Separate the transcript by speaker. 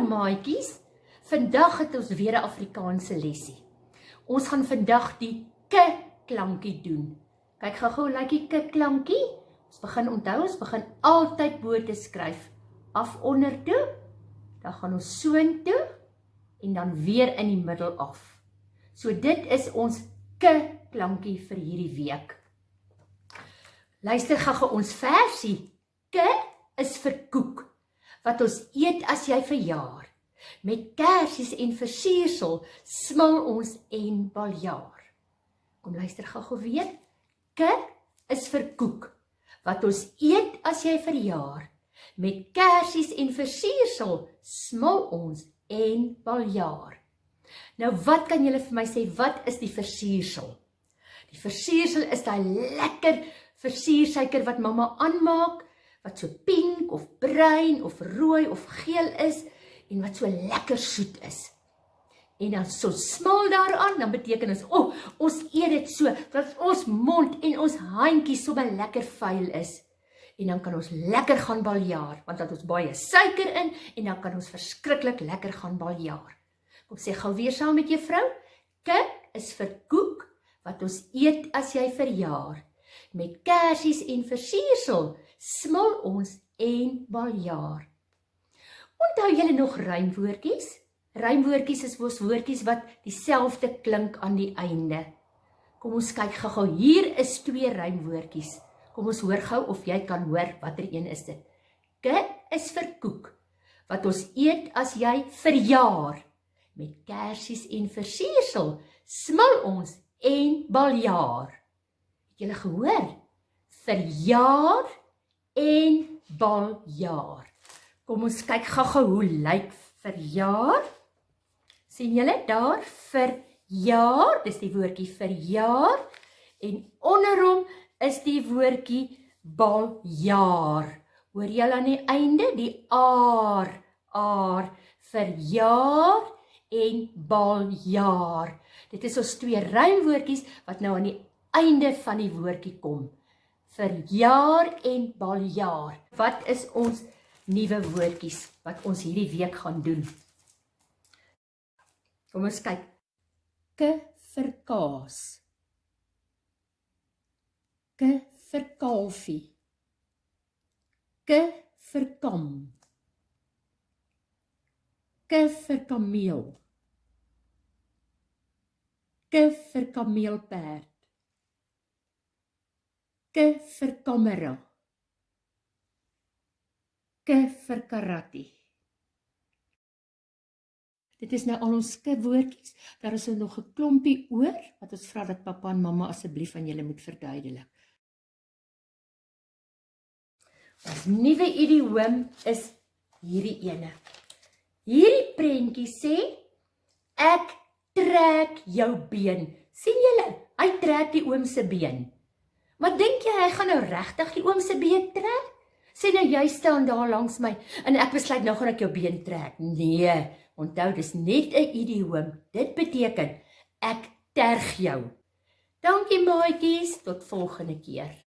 Speaker 1: maatjies, vandag het ons weer 'n Afrikaanse lesie. Ons gaan vandag die k-klankie doen. Kyk gou-gou, lyk die k-klankie. Ons begin onthou, ons begin altyd bo te skryf. Af onder toe, dan gaan ons soontoe en dan weer in die middel af. So dit is ons k-klankie vir hierdie week. Luister gou-gou ons versie. K is vir koek, wat ons eet as jy verjaar. Met kersies en versiersel smil ons en baljaar. Kom luister gou-gou weer. K is vir koek, wat ons eet as jy verjaar. Met kersies en versiersel smil ons en baljaar. Nou wat kan julle vir my sê, wat is die versiersel? Die versiersel is daai lekker versiersuiker wat mamma aanmaak, wat so pink of bruin of rooi of geel is en wat so lekker soet is. En dan so smil daaraan, dan beteken ons eet dit so, dat ons mond en ons handjies sommer lekker vuil is. En dan kan ons lekker gaan baljaar, want dan het ons baie suiker in, en dan kan ons verskriklik lekker gaan baljaar. Kom sê gou weer saam met juffrou. K is vir koek, wat ons eet as jy verjaar. Met kersies en versiersel smil ons en baljaar. Onthou julle nog rymwoordjies? Rymwoordjies is ons woordjies wat dieselfde klink aan die einde. Kom ons kyk gou-gou, hier is 2 rymwoordjies. Kom ons hoor gou of jy kan hoor watter een is dit. K is vir koek, wat ons eet as jy verjaar. Met kersies en versiersel smil ons en baljaar. Het julle gehoor? Verjaar en baljaar. Kom ons kyk gou-gou hoe lyk verjaar. Sien julle daar? Verjaar, dis die woordjie verjaar. En onder hom is die woordjie baljaar. Hoor julle aan die einde? Die aar, verjaar en baljaar. Dit is ons 2 rymwoordjies wat nou aan die einde van die woordjie kom. Verjaar en baljaar. Wat is ons nuwe woordjies wat ons hierdie week gaan doen? Kom ons kyk. K vir kaas. K vir kalfie. K vir kam. K vir kameel. K vir kameelperd. K vir kamera. K vir karate. Dit is nou al ons k-woordjies. Daar is nog 'n klompie oor, wat ons vra dat pappa en mamma asseblief aan julle moet verduidelik. Ons nuwe idioom is hierdie ene. Hierdie prentjie sê, ek trek jou been. Sien julle? Hy trek die oom se been. Maar dink jy hy gaan nou regtig die oom se been trek? Sê nou jy staan daar langs my en ek besluit nou gaan ek jou been trek. Nee, onthou dis net 'n idioom. Dit beteken ek terg jou. Dankie maatjies, tot volgende keer.